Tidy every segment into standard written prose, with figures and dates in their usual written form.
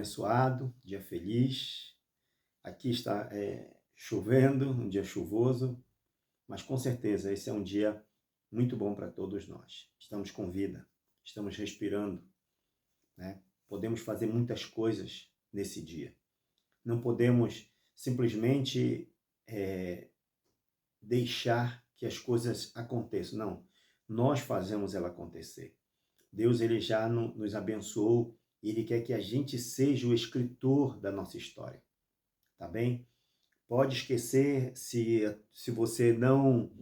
abençoado, dia feliz. Aqui está chovendo, um dia chuvoso, mas com certeza esse é um dia muito bom para todos nós. Estamos com vida, estamos respirando, né? Podemos fazer muitas coisas nesse dia. Não podemos simplesmente deixar que as coisas aconteçam. Não, nós fazemos ela acontecer. Deus ele já nos abençoou e Ele quer que a gente seja o escritor da nossa história, tá bem? Pode esquecer se você não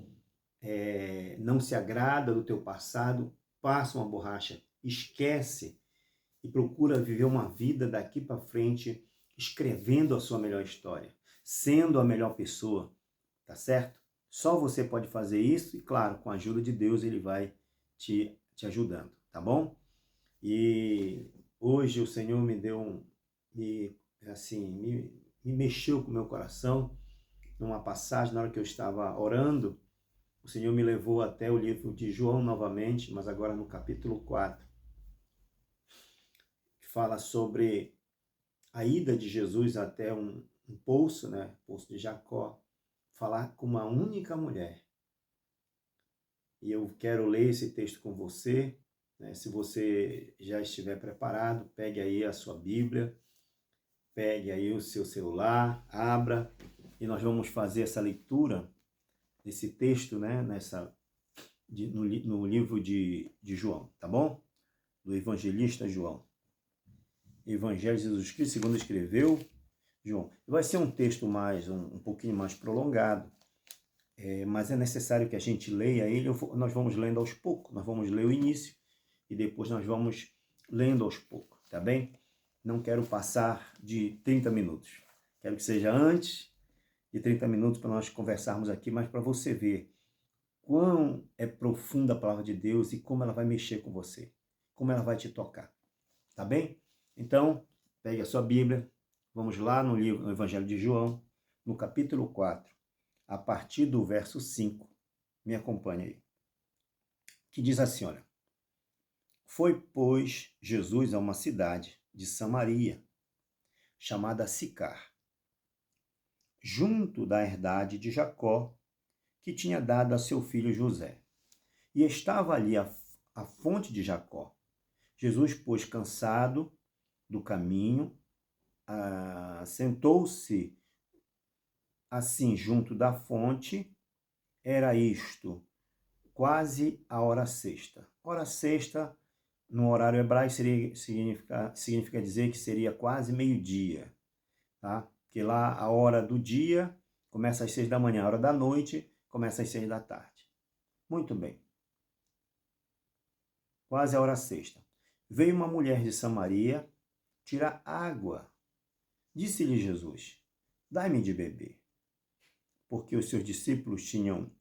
se agrada do teu passado, passa uma borracha, esquece e procura viver uma vida daqui para frente escrevendo a sua melhor história, sendo a melhor pessoa, tá certo? Só você pode fazer isso e, claro, com a ajuda de Deus, Ele vai te ajudando, tá bom? E hoje o Senhor me deu me mexeu com o meu coração numa passagem, na hora que eu estava orando, o Senhor me levou até o livro de João novamente, mas agora no capítulo 4, que fala sobre a ida de Jesus até um poço, né, poço de Jacó, falar com uma única mulher. E eu quero ler esse texto com você, né? Se você já estiver preparado, pegue aí a sua Bíblia, pegue aí o seu celular, abra, e nós vamos fazer essa leitura desse texto, né, no livro de João, tá bom? Do evangelista João. Evangelho de Jesus Cristo, segundo escreveu João. Vai ser um texto um pouquinho mais prolongado, mas é necessário que a gente leia ele. Nós vamos lendo aos poucos, nós vamos ler o início e depois nós vamos lendo aos poucos, tá bem? Não quero passar de 30 minutos. Quero que seja antes de 30 minutos para nós conversarmos aqui, mas para você ver quão é profunda a palavra de Deus e como ela vai mexer com você, como ela vai te tocar, tá bem? Então, pegue a sua Bíblia, vamos lá no Evangelho de João, no capítulo 4, a partir do verso 5, me acompanhe aí, que diz assim, olha: Foi, pois, Jesus a uma cidade de Samaria, chamada Sicar, junto da herdade de Jacó, que tinha dado a seu filho José. E estava ali a fonte de Jacó. Jesus, pois, cansado do caminho, sentou-se assim junto da fonte. Era isto quase a hora sexta. Hora sexta, no horário hebraico, significa dizer que seria quase meio-dia, tá? Porque lá a hora do dia começa às 6 da manhã, a hora da noite começa às 6 da tarde. Muito bem. Quase a hora sexta. Veio uma mulher de Samaria tirar água. Disse-lhe Jesus: Dai-me de beber. Porque os seus discípulos tinham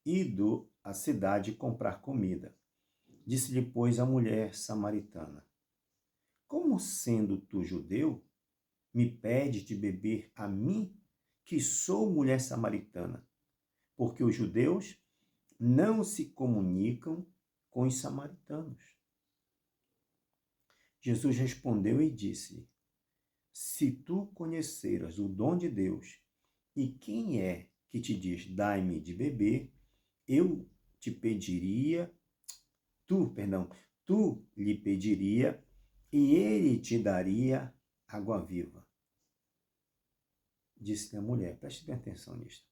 ido à cidade comprar comida. Disse-lhe, pois, a mulher samaritana: Como sendo tu judeu, me pedes de beber a mim, que sou mulher samaritana? Porque os judeus não se comunicam com os samaritanos. Jesus respondeu e disse: Se tu conheceras o dom de Deus e quem é que te diz, dai-me de beber, eu te pediria, tu lhe pediria e ele te daria água viva. Disse a mulher, preste bem atenção nisto.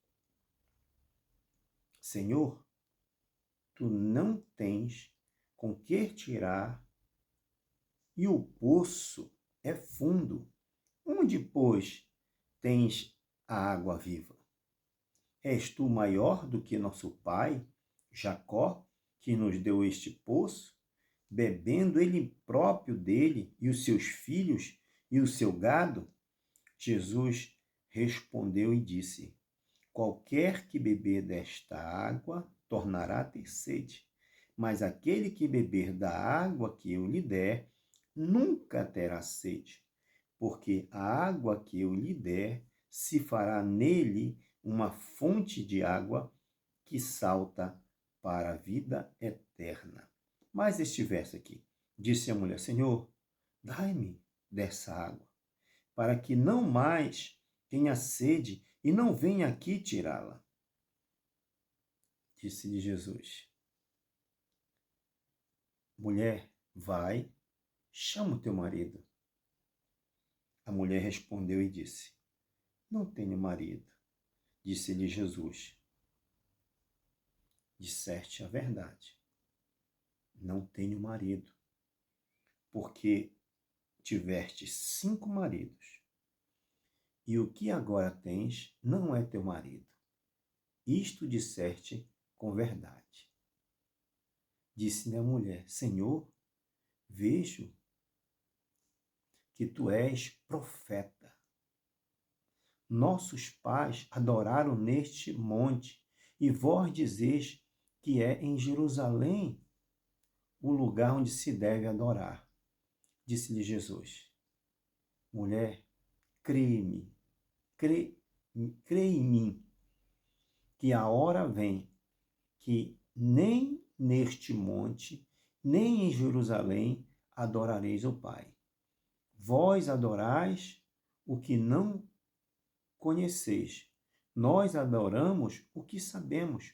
Senhor, tu não tens com que tirar e o poço é fundo. Onde, pois, tens a água viva? És tu maior do que nosso pai, Jacó, que nos deu este poço, bebendo ele próprio dele e os seus filhos e o seu gado? Jesus respondeu e disse: Qualquer que beber desta água tornará a ter sede, mas aquele que beber da água que eu lhe der nunca terá sede, porque a água que eu lhe der se fará nele uma fonte de água que salta para a vida eterna. Mas este verso aqui, disse a mulher: Senhor, dai-me dessa água, para que não mais tenha sede e não venha aqui tirá-la. Disse-lhe Jesus: mulher, vai, chama o teu marido. A mulher respondeu e disse: não tenho marido. Disse-lhe Jesus: disseste a verdade, não tenho marido, porque tiveste 5 maridos, e o que agora tens não é teu marido. Isto disseste com verdade. Disse-lhe a mulher: Senhor, vejo que tu és profeta. Nossos pais adoraram neste monte, e vós dizeis que é em Jerusalém o lugar onde se deve adorar. Disse-lhe Jesus: mulher, crê-me, crê em mim, que a hora vem que nem neste monte, nem em Jerusalém adorareis o Pai. Vós adorais o que não conheceis. Nós adoramos o que sabemos,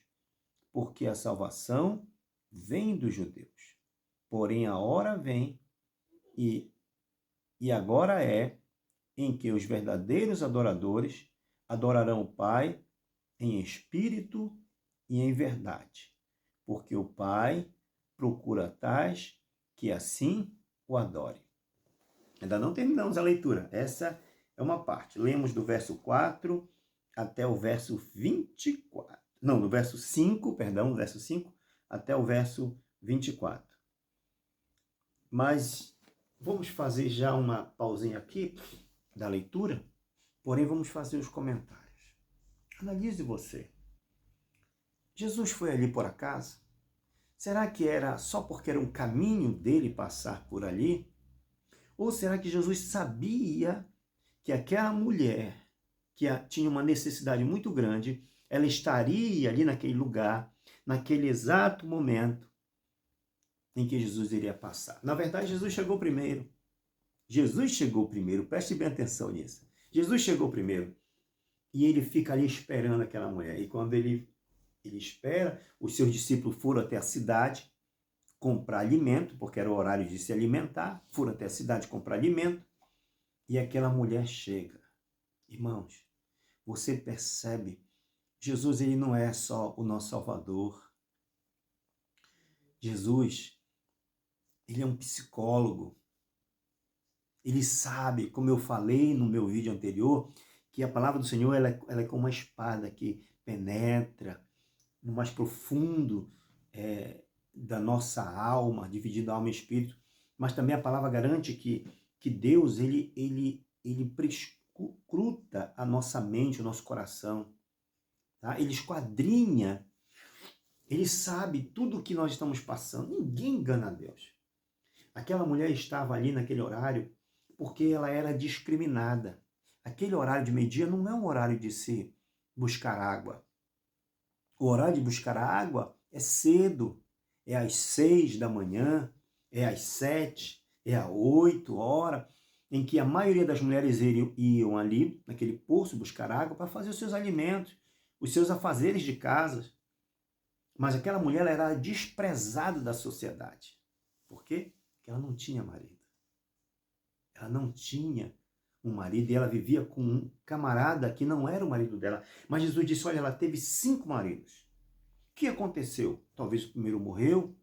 porque a salvação vem dos judeus. Porém, a hora vem, e agora é, em que os verdadeiros adoradores adorarão o Pai em espírito e em verdade, porque o Pai procura tais que assim o adore. Ainda não terminamos a leitura, essa é uma parte. Lemos do verso 4 até o verso 24. Não, do verso 5, perdão, do verso 5 até o verso 24. Mas vamos fazer já uma pausinha aqui da leitura, porém vamos fazer os comentários. Analise você. Jesus foi ali por acaso? Será que era só porque era um caminho dele passar por ali? Ou será que Jesus sabia que aquela mulher, que tinha uma necessidade muito grande, ela estaria ali naquele lugar, naquele exato momento em que Jesus iria passar? Na verdade, Jesus chegou primeiro. Jesus chegou primeiro, preste bem atenção nisso. Jesus chegou primeiro e ele fica ali esperando aquela mulher. E quando ele espera, os seus discípulos foram até a cidade comprar alimento, porque era o horário de se alimentar, foram até a cidade comprar alimento, e aquela mulher chega. Irmãos, você percebe, Jesus ele não é só o nosso Salvador. Jesus, ele é um psicólogo. Ele sabe, como eu falei no meu vídeo anterior, que a palavra do Senhor ela é como uma espada que penetra no mais profundo da nossa alma, dividindo alma e espírito. Mas também a palavra garante que Deus ele prescruta a nossa mente, o nosso coração. Tá? Ele esquadrinha, ele sabe tudo o que nós estamos passando. Ninguém engana a Deus. Aquela mulher estava ali naquele horário porque ela era discriminada. Aquele horário de meio-dia não é um horário de se buscar água. O horário de buscar a água é cedo, é às 6 da manhã, é às 7, é às 8 horas, em que a maioria das mulheres iam ali, naquele poço, buscar água para fazer os seus alimentos, os seus afazeres de casa. Mas aquela mulher era desprezada da sociedade. Por quê? Porque ela não tinha marido. Ela não tinha um marido e ela vivia com um camarada que não era o marido dela. Mas Jesus disse, olha, ela teve 5 maridos. O que aconteceu? Talvez o primeiro morreu,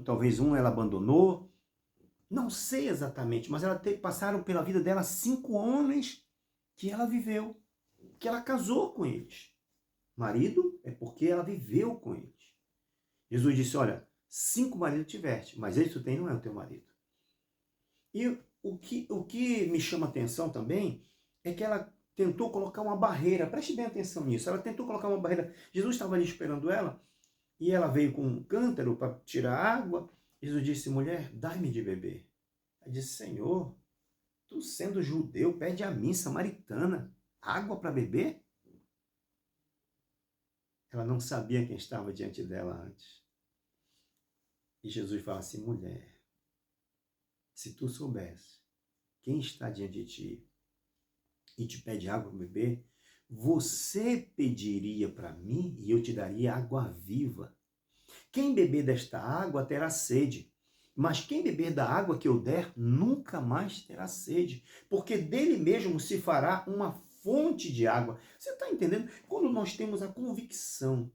talvez um ela abandonou. Não sei exatamente, mas passaram pela vida dela 5 homens que ela viveu, que ela casou com eles. Marido é porque ela viveu com eles. Jesus disse, olha, 5 maridos tiveste, mas esse tu tem não é o teu marido. E o que me chama atenção também é que ela tentou colocar uma barreira. Preste bem atenção nisso. Ela tentou colocar uma barreira. Jesus estava ali esperando ela e ela veio com um cântaro para tirar água. Jesus disse, mulher, dai-me de beber. Ela disse, Senhor, tu sendo judeu, pede a mim, samaritana, água para beber? Ela não sabia quem estava diante dela antes. E Jesus fala assim, mulher, se tu soubesse quem está diante de ti e te pede água para beber, você pediria para mim e eu te daria água viva. Quem beber desta água terá sede, mas quem beber da água que eu der nunca mais terá sede, porque dele mesmo se fará uma fonte de água. Você está entendendo? Quando nós temos a convicção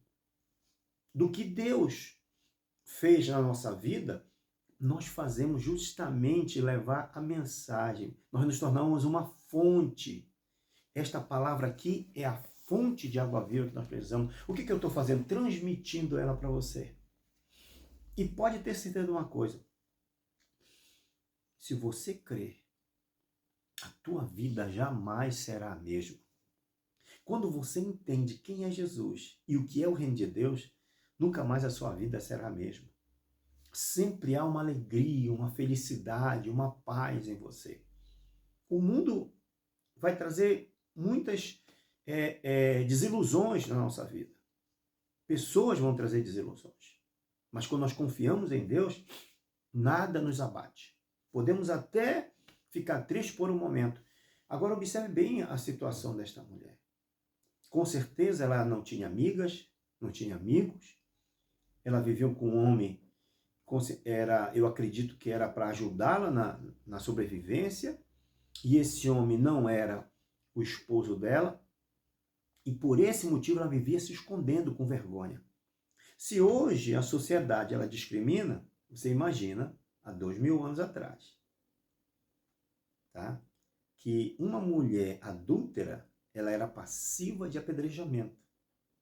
do que Deus fez na nossa vida, nós fazemos justamente levar a mensagem. Nós nos tornamos uma fonte. Esta palavra aqui é a fonte de água viva que nós precisamos. O que eu estou fazendo? Transmitindo ela para você. E pode ter certeza de uma coisa. Se você crer, a tua vida jamais será a mesma. Quando você entende quem é Jesus e o que é o reino de Deus, nunca mais a sua vida será a mesma. Sempre há uma alegria, uma felicidade, uma paz em você. O mundo vai trazer muitas desilusões na nossa vida. Pessoas vão trazer desilusões. Mas quando nós confiamos em Deus, nada nos abate. Podemos até ficar tristes por um momento. Agora observe bem a situação desta mulher. Com certeza ela não tinha amigas, não tinha amigos. Ela viveu com um homem, eu acredito que era para ajudá-la na sobrevivência. E esse homem não era o esposo dela. E por esse motivo ela vivia se escondendo com vergonha. Se hoje a sociedade ela discrimina, você imagina há 2000 anos atrás, tá? Que uma mulher adúltera, ela era passiva de apedrejamento.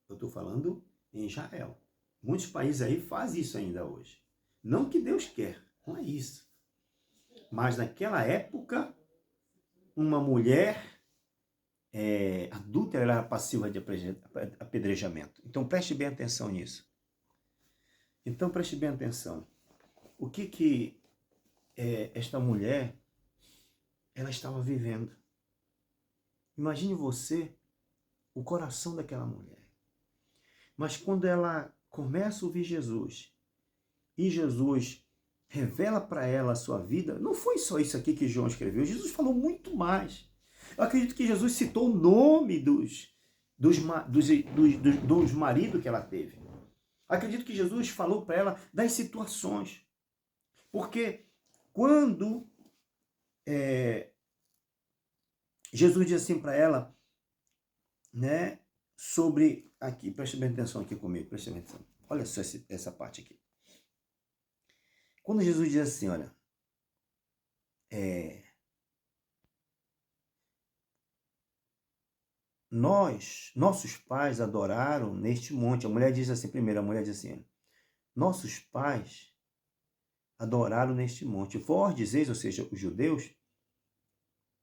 Eu estou falando em Israel. Muitos países aí fazem isso ainda hoje. Não que Deus quer, não é isso. Mas naquela época, uma mulher adúltera era passiva de apedrejamento. Então preste bem atenção nisso. Então preste bem atenção. O que esta mulher ela estava vivendo? Imagine você o coração daquela mulher. Mas quando ela começa a ouvir Jesus e Jesus revela para ela a sua vida, não foi só isso aqui que João escreveu. Jesus falou muito mais. Eu acredito que Jesus citou o nome dos maridos que ela teve. Acredito que Jesus falou para ela das situações. Porque quando Jesus diz assim para ela, né, sobre aqui, preste bem atenção aqui comigo, preste bem atenção. Olha só essa parte aqui. Quando Jesus diz assim, olha, nossos pais adoraram neste monte. A mulher diz assim, primeiro, a mulher diz assim, nossos pais adoraram neste monte. Vós dizeis, ou seja, os judeus,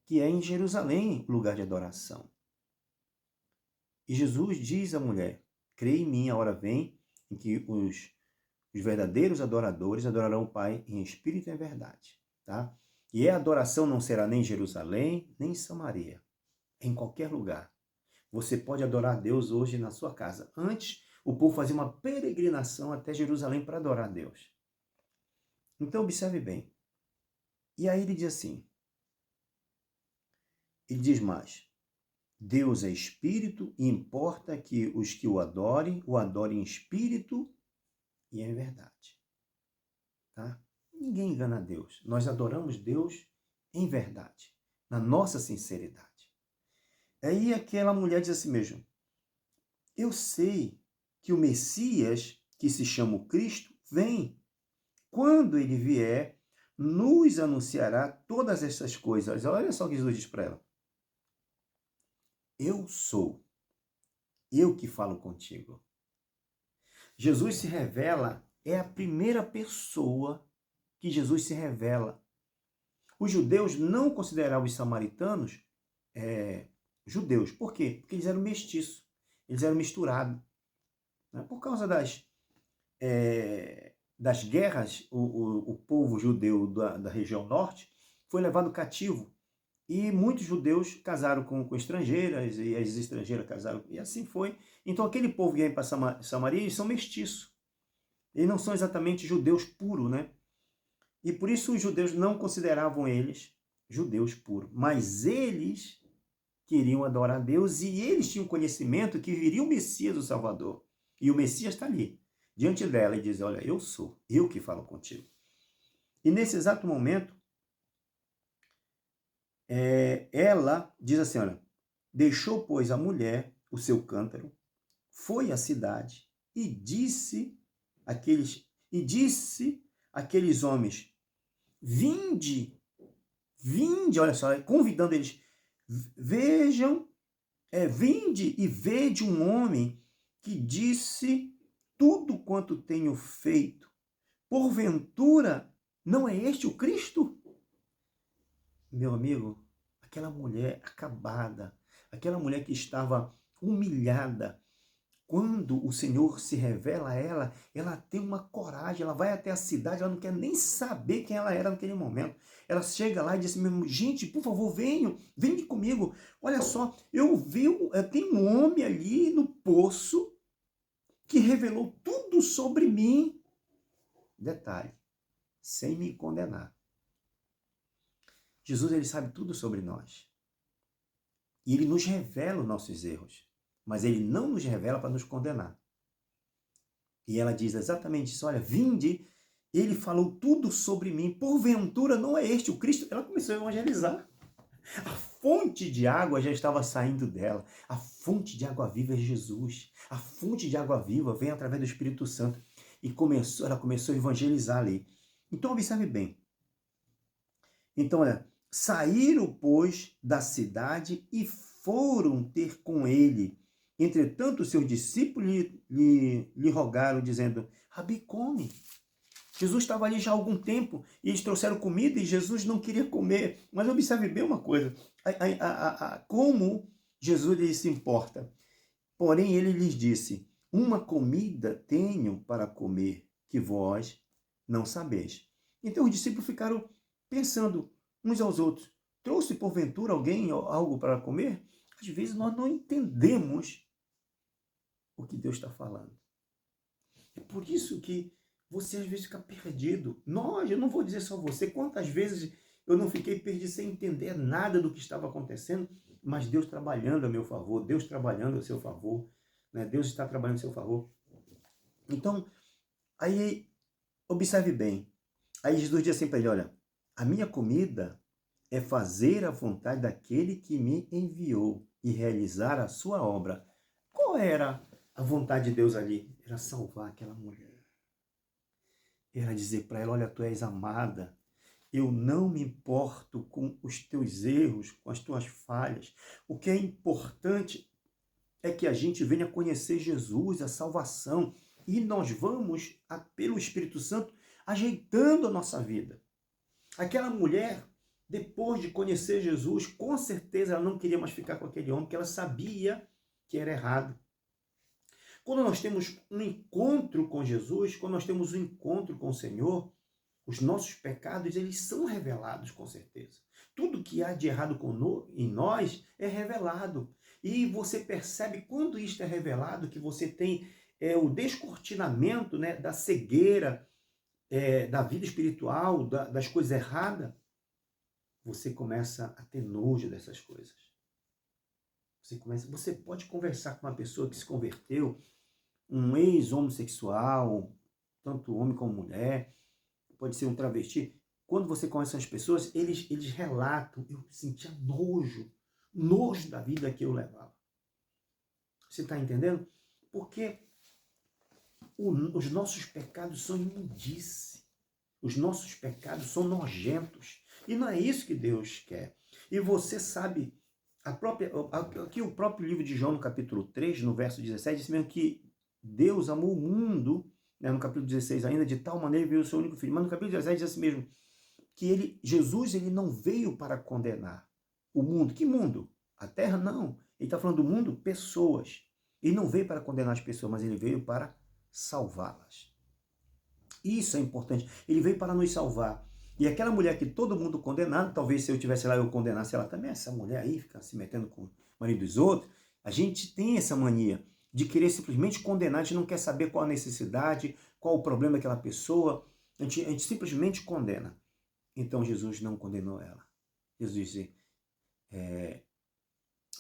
que é em Jerusalém o lugar de adoração. E Jesus diz à mulher, crê em mim, a hora vem em que os verdadeiros adoradores adorarão o Pai em espírito e em verdade. Tá? E a adoração não será nem em Jerusalém, nem em Samaria. Em qualquer lugar. Você pode adorar Deus hoje na sua casa. Antes, o povo fazia uma peregrinação até Jerusalém para adorar Deus. Então, observe bem. E aí ele diz assim, ele diz mais, Deus é espírito e importa que os que o adorem em espírito e em verdade. Tá? Ninguém engana Deus. Nós adoramos Deus em verdade, na nossa sinceridade. Aí aquela mulher diz assim mesmo, eu sei que o Messias, que se chama o Cristo, vem. Quando ele vier, nos anunciará todas essas coisas. Olha só o que Jesus diz para ela. Eu sou, eu que falo contigo. Jesus se revela, é a primeira pessoa que Jesus se revela. Os judeus não consideravam os samaritanos judeus. Por quê? Porque eles eram mestiços, eles eram misturados. Por causa das guerras, o povo judeu da região norte foi levado cativo e muitos judeus casaram com estrangeiras e as estrangeiras casaram, e assim foi. Então aquele povo que vem para Samaria, eles são mestiços. Eles não são exatamente judeus puros, né? E por isso os judeus não consideravam eles judeus puros, mas eles queriam adorar a Deus e eles tinham conhecimento que viria o Messias, o Salvador. E o Messias está ali, diante dela, e diz, olha, eu sou, eu que falo contigo. E nesse exato momento, ela diz assim, olha, deixou, pois, a mulher o seu cântaro, foi à cidade e disse àqueles homens, vinde, olha só, convidando eles, vejam, vinde e vede um homem que disse tudo quanto tenho feito. Porventura, não é este o Cristo? Meu amigo, aquela mulher acabada, aquela mulher que estava humilhada, quando o Senhor se revela a ela, ela tem uma coragem, ela vai até a cidade, ela não quer nem saber quem ela era naquele momento. Ela chega lá e diz mesmo, gente, por favor, venham comigo. Olha só, tem um homem ali no poço que revelou tudo sobre mim. Detalhe, sem me condenar. Jesus, ele sabe tudo sobre nós. E ele nos revela os nossos erros. Mas ele não nos revela para nos condenar. E ela diz exatamente isso, olha, vinde, ele falou tudo sobre mim, porventura não é este o Cristo? Ela começou a evangelizar. A fonte de água já estava saindo dela. A fonte de água viva é Jesus. A fonte de água viva vem através do Espírito Santo. E ela começou a evangelizar ali. Então, observe bem. Então, olha, saíram, pois, da cidade e foram ter com ele. Entretanto, seus discípulos lhe rogaram, dizendo, Rabi, come. Jesus estava ali já há algum tempo e eles trouxeram comida e Jesus não queria comer. Mas observe bem uma coisa, como Jesus lhe se importa. Porém, ele lhes disse, uma comida tenho para comer que vós não sabeis. Então os discípulos ficaram pensando uns aos outros, trouxe porventura alguém algo para comer? Às vezes nós não entendemos o que Deus está falando. É por isso que você às vezes fica perdido. Eu não vou dizer só você, quantas vezes eu não fiquei perdido sem entender nada do que estava acontecendo, mas Deus trabalhando a meu favor, Deus trabalhando a seu favor, né? Deus está trabalhando a seu favor. Então, aí, observe bem, aí Jesus diz assim para ele, olha, a minha comida é fazer a vontade daquele que me enviou e realizar a sua obra. Qual era a vontade de Deus ali? Era salvar aquela mulher. Era dizer para ela, olha, tu és amada, eu não me importo com os teus erros, com as tuas falhas. O que é importante é que a gente venha conhecer Jesus, a salvação, e nós vamos, pelo Espírito Santo, ajeitando a nossa vida. Aquela mulher, depois de conhecer Jesus, com certeza ela não queria mais ficar com aquele homem, porque ela sabia que era errado. Quando nós temos um encontro com Jesus, quando nós temos um encontro com o Senhor, os nossos pecados, eles são revelados com certeza. Tudo que há de errado em nós é revelado. E você percebe quando isto é revelado, que você tem o descortinamento, né, da cegueira, da vida espiritual, das coisas erradas, você começa a ter nojo dessas coisas. Você pode conversar com uma pessoa que se converteu, um ex-homossexual, tanto homem como mulher, pode ser um travesti. Quando você conhece as pessoas, eles relatam, eu sentia nojo da vida que eu levava. Você está entendendo? Porque os nossos pecados são imundície. Os nossos pecados são nojentos. E não é isso que Deus quer. E você sabe, aqui o próprio livro de João, no capítulo 3, no verso 17, diz mesmo que Deus amou o mundo, né, no capítulo 16 ainda, de tal maneira veio o seu único filho. Mas no capítulo 17 diz assim mesmo, que Jesus ele não veio para condenar o mundo. Que mundo? A terra? Não. Ele está falando do mundo, pessoas. Ele não veio para condenar as pessoas, mas ele veio para salvá-las. Isso é importante. Ele veio para nos salvar. E aquela mulher que todo mundo condenado, talvez se eu tivesse lá eu condenasse ela também, essa mulher aí fica se metendo com o marido dos outros. A gente tem essa mania de querer simplesmente condenar, a gente não quer saber qual a necessidade, qual o problema daquela pessoa, a gente simplesmente condena. Então Jesus não condenou ela. Jesus disse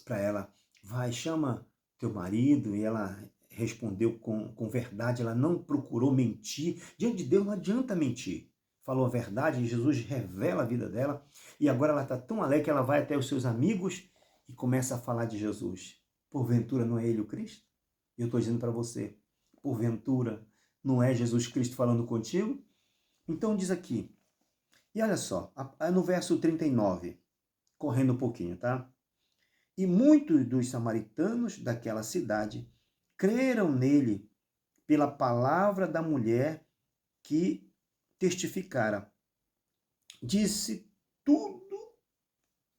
para ela, vai, chama teu marido, e ela respondeu com verdade, ela não procurou mentir. Diante de Deus não adianta mentir. Falou a verdade, e Jesus revela a vida dela, e agora ela está tão alegre que ela vai até os seus amigos e começa a falar de Jesus. Porventura não é ele o Cristo? E eu estou dizendo para você, porventura não é Jesus Cristo falando contigo? Então diz aqui, e olha só, no verso 39, correndo um pouquinho, tá? E muitos dos samaritanos daquela cidade creram nele pela palavra da mulher que testificara. Disse tudo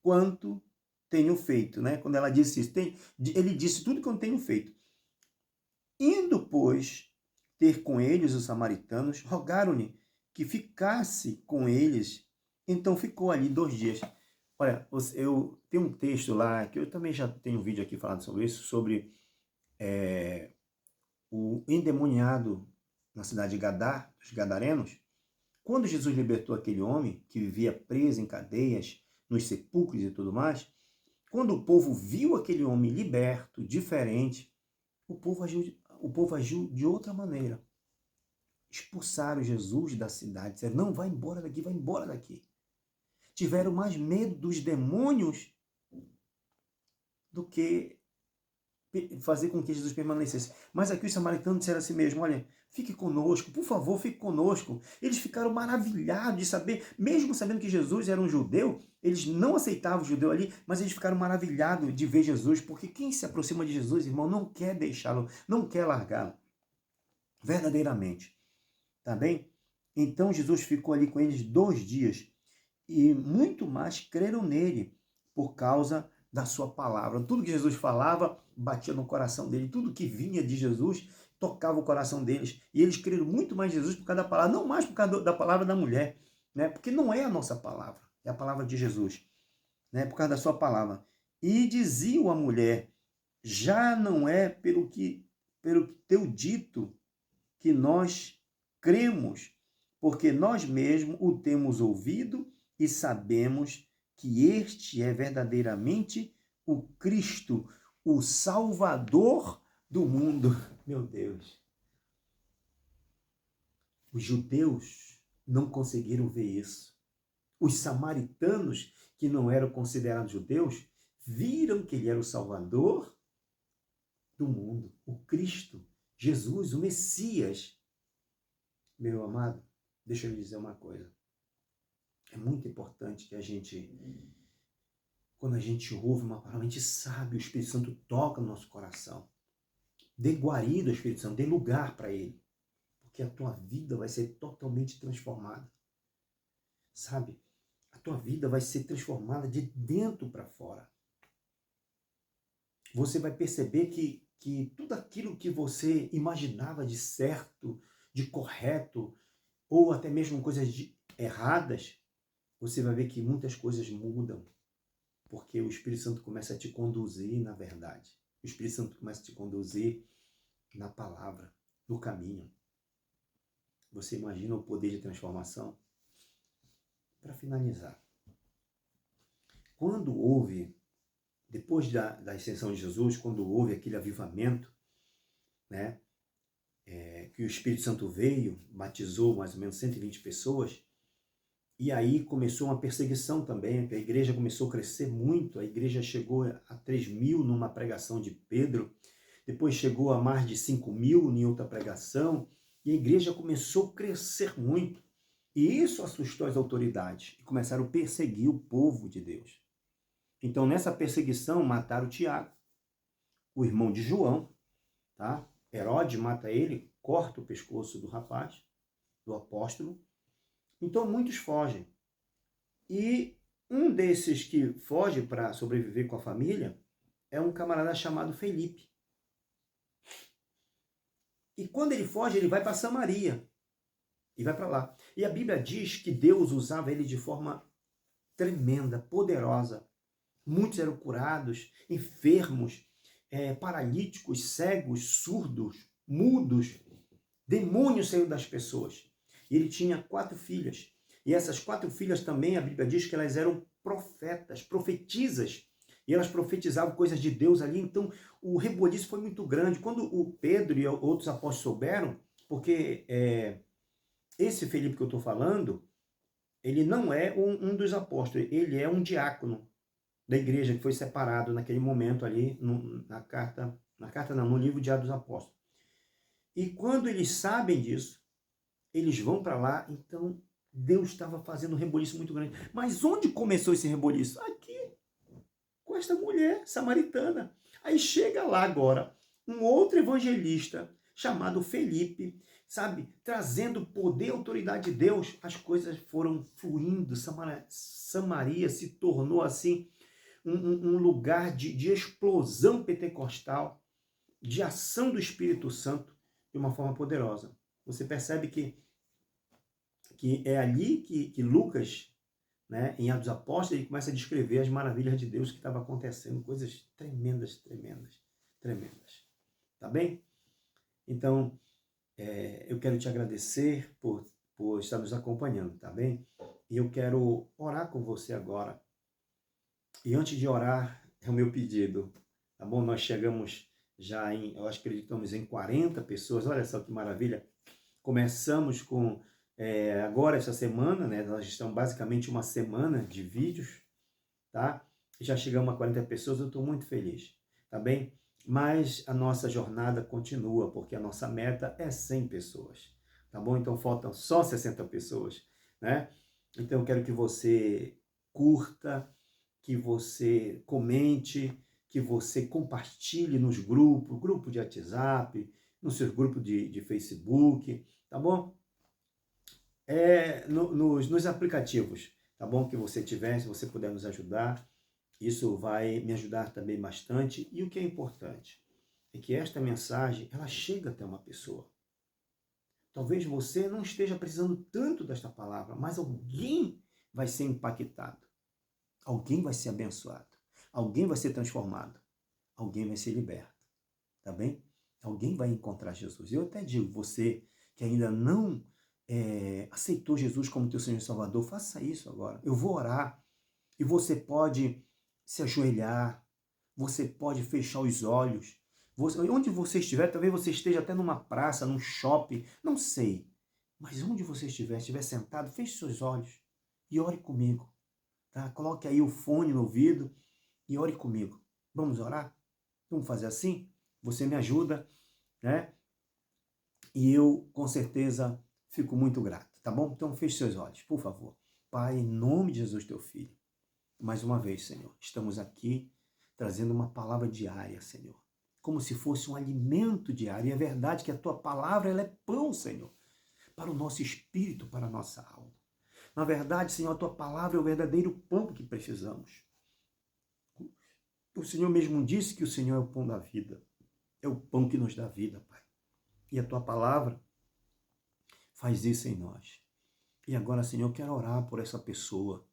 quanto tenho feito, né? Quando ela disse isso, ele disse tudo quanto tenho feito. Indo, pois, ter com eles os samaritanos, rogaram-lhe que ficasse com eles. Então ficou ali 2 dias. Olha, eu tenho um texto lá, que eu também já tenho um vídeo aqui falando sobre isso, sobre o endemoniado na cidade de Gadar, dos Gadarenos. Quando Jesus libertou aquele homem, que vivia preso em cadeias, nos sepulcros e tudo mais, quando o povo viu aquele homem liberto, diferente, o povo agiu de outra maneira. Expulsaram Jesus da cidade, disseram, não, vai embora daqui, vai embora daqui. Tiveram mais medo dos demônios do que fazer com que Jesus permanecesse. Mas aqui os samaritanos disseram assim mesmo, olha, fique conosco, por favor, fique conosco. Eles ficaram maravilhados de saber, mesmo sabendo que Jesus era um judeu, eles não aceitavam o judeu ali, mas eles ficaram maravilhados de ver Jesus, porque quem se aproxima de Jesus, irmão, não quer deixá-lo, não quer largá-lo. Verdadeiramente. Tá bem? Então Jesus ficou ali com eles 2 dias e muito mais creram nele por causa da sua palavra. Tudo que Jesus falava batia no coração dele, tudo que vinha de Jesus tocava o coração deles. E eles creram muito mais em Jesus por causa da palavra, não mais por causa da palavra da mulher, né? Porque não é a nossa palavra, é a palavra de Jesus, né? Por causa da sua palavra. E dizia a mulher, já não é pelo que teu dito que nós cremos, porque nós mesmos o temos ouvido e sabemos que este é verdadeiramente o Cristo, o Salvador do mundo. Meu Deus. Os judeus não conseguiram ver isso. Os samaritanos, que não eram considerados judeus, viram que ele era o Salvador do mundo, o Cristo, Jesus, o Messias. Meu amado, deixa eu lhe dizer uma coisa. É muito importante que quando a gente ouve uma palavra, a gente sabe, o Espírito Santo toca no nosso coração. Dê guarida ao Espírito Santo, dê lugar para ele. Porque a tua vida vai ser totalmente transformada. Sabe? A tua vida vai ser transformada de dentro para fora. Você vai perceber que tudo aquilo que você imaginava de certo, de correto, ou até mesmo coisas erradas, você vai ver que muitas coisas mudam. Porque o Espírito Santo começa a te conduzir na verdade. O Espírito Santo começa a te conduzir na palavra, no caminho. Você imagina o poder de transformação? Para finalizar, quando houve, depois da ascensão de Jesus, quando houve aquele avivamento, né, que o Espírito Santo veio, batizou mais ou menos 120 pessoas, e aí começou uma perseguição também, a igreja começou a crescer muito, a igreja chegou a 3.000 numa pregação de Pedro, depois chegou a mais de 5.000 em outra pregação, e a igreja começou a crescer muito. E isso assustou as autoridades, e começaram a perseguir o povo de Deus. Então, nessa perseguição, mataram Tiago, o irmão de João, tá? Herodes mata ele, corta o pescoço do rapaz, do apóstolo. Então, muitos fogem. E um desses que foge para sobreviver com a família é um camarada chamado Felipe. E quando ele foge, ele vai para Samaria. E vai para lá. E a Bíblia diz que Deus usava ele de forma tremenda, poderosa. Muitos eram curados, enfermos, paralíticos, cegos, surdos, mudos. Demônios saíram das pessoas. E ele tinha 4 filhas. E essas 4 filhas também, a Bíblia diz que elas eram profetas, profetisas, e elas profetizavam coisas de Deus ali, então o reboliço foi muito grande. Quando o Pedro e outros apóstolos souberam, porque esse Felipe que eu estou falando, ele não é um dos apóstolos, ele é um diácono da igreja que foi separado naquele momento ali, no livro de Atos dos Apóstolos. E quando eles sabem disso, eles vão para lá, então Deus estava fazendo um reboliço muito grande. Mas onde começou esse reboliço? Aqui, com esta mulher samaritana. Aí chega lá agora um outro evangelista chamado Felipe, sabe, trazendo poder e autoridade de Deus. As coisas foram fluindo, Samaria se tornou assim um lugar de explosão pentecostal, de ação do Espírito Santo de uma forma poderosa. Você percebe que é ali que Lucas, né, em Atos dos Apóstolos, ele começa a descrever as maravilhas de Deus que estavam acontecendo, coisas tremendas, tremendas, tremendas. Tá bem? Então, eu quero te agradecer por estar nos acompanhando, tá bem? E eu quero orar com você agora. E antes de orar, é o meu pedido, tá bom? Nós chegamos já eu acho que acreditamos em 40 pessoas, olha só que maravilha. Começamos com, agora essa semana, né? Nós estamos basicamente uma semana de vídeos, tá? Já chegamos a 40 pessoas, eu estou muito feliz, tá bem? Mas a nossa jornada continua, porque a nossa meta é 100 pessoas, tá bom? Então faltam só 60 pessoas, né? Então eu quero que você curta, que você comente, que você compartilhe nos grupos, grupo de WhatsApp, nos seus grupos de Facebook, tá bom? Nos aplicativos, tá bom? Que você tiver, se você puder nos ajudar, isso vai me ajudar também bastante. E o que é importante é que esta mensagem, ela chega até uma pessoa. Talvez você não esteja precisando tanto desta palavra, mas alguém vai ser impactado. Alguém vai ser abençoado. Alguém vai ser transformado. Alguém vai ser liberto. Tá bem? Alguém vai encontrar Jesus. Eu até digo, você que ainda não aceitou Jesus como teu Senhor e Salvador, faça isso agora. Eu vou orar. E você pode se ajoelhar. Você pode fechar os olhos. Onde você estiver, talvez você esteja até numa praça, num shopping, não sei. Mas onde você estiver sentado, feche seus olhos e ore comigo. Tá? Coloque aí o fone no ouvido e ore comigo. Vamos orar? Vamos fazer assim? Você me ajuda, né? E eu, com certeza, fico muito grato, tá bom? Então, feche seus olhos, por favor. Pai, em nome de Jesus, teu Filho, mais uma vez, Senhor, estamos aqui trazendo uma palavra diária, Senhor, como se fosse um alimento diário. E é verdade que a tua palavra, ela é pão, Senhor, para o nosso espírito, para a nossa alma. Na verdade, Senhor, a tua palavra é o verdadeiro pão que precisamos. O Senhor mesmo disse que o Senhor é o pão da vida. É o pão que nos dá vida, Pai. E a tua palavra faz isso em nós. E agora, Senhor, eu quero orar por essa pessoa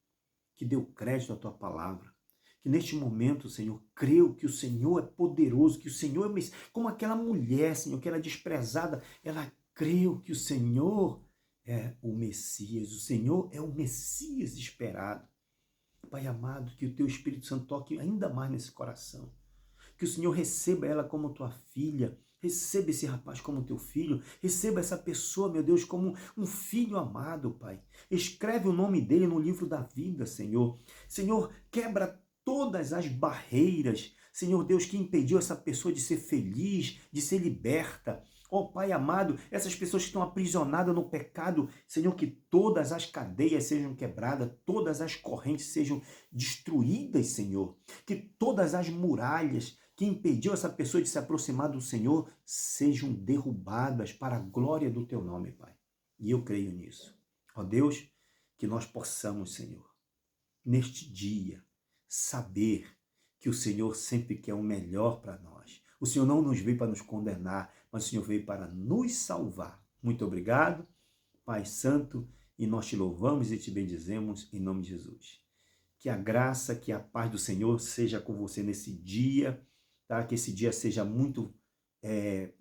que deu crédito à tua palavra. Que neste momento, Senhor, creu que o Senhor é poderoso, que o Senhor é o Messias. Como aquela mulher, Senhor, que era desprezada, ela creu que o Senhor é o Messias. O Senhor é o Messias esperado. Pai amado, que o teu Espírito Santo toque ainda mais nesse coração. Que o Senhor receba ela como tua filha. Receba esse rapaz como teu filho. Receba essa pessoa, meu Deus, como um filho amado, Pai. Escreve o nome dele no livro da vida, Senhor. Senhor, quebra todas as barreiras, Senhor Deus, que impediu essa pessoa de ser feliz, de ser liberta. Ó Pai amado, essas pessoas que estão aprisionadas no pecado, Senhor, que todas as cadeias sejam quebradas, todas as correntes sejam destruídas, Senhor. Que todas as muralhas que impediu essa pessoa de se aproximar do Senhor sejam derrubadas para a glória do teu nome, Pai. E eu creio nisso. Ó Deus, que nós possamos, Senhor, neste dia, saber que o Senhor sempre quer o melhor para nós. O Senhor não nos veio para nos condenar, mas o Senhor veio para nos salvar. Muito obrigado, Pai Santo, e nós te louvamos e te bendizemos em nome de Jesus. Que a graça, que a paz do Senhor seja com você nesse dia, tá? Que esse dia seja muito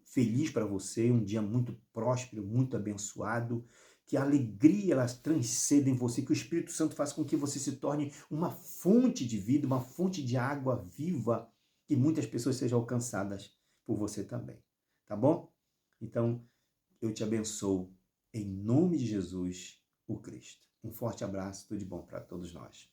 feliz para você, um dia muito próspero, muito abençoado, que a alegria ela transcenda em você, que o Espírito Santo faça com que você se torne uma fonte de vida, uma fonte de água viva, que muitas pessoas sejam alcançadas por você também. Tá bom? Então, eu te abençoo em nome de Jesus, o Cristo. Um forte abraço, tudo de bom para todos nós.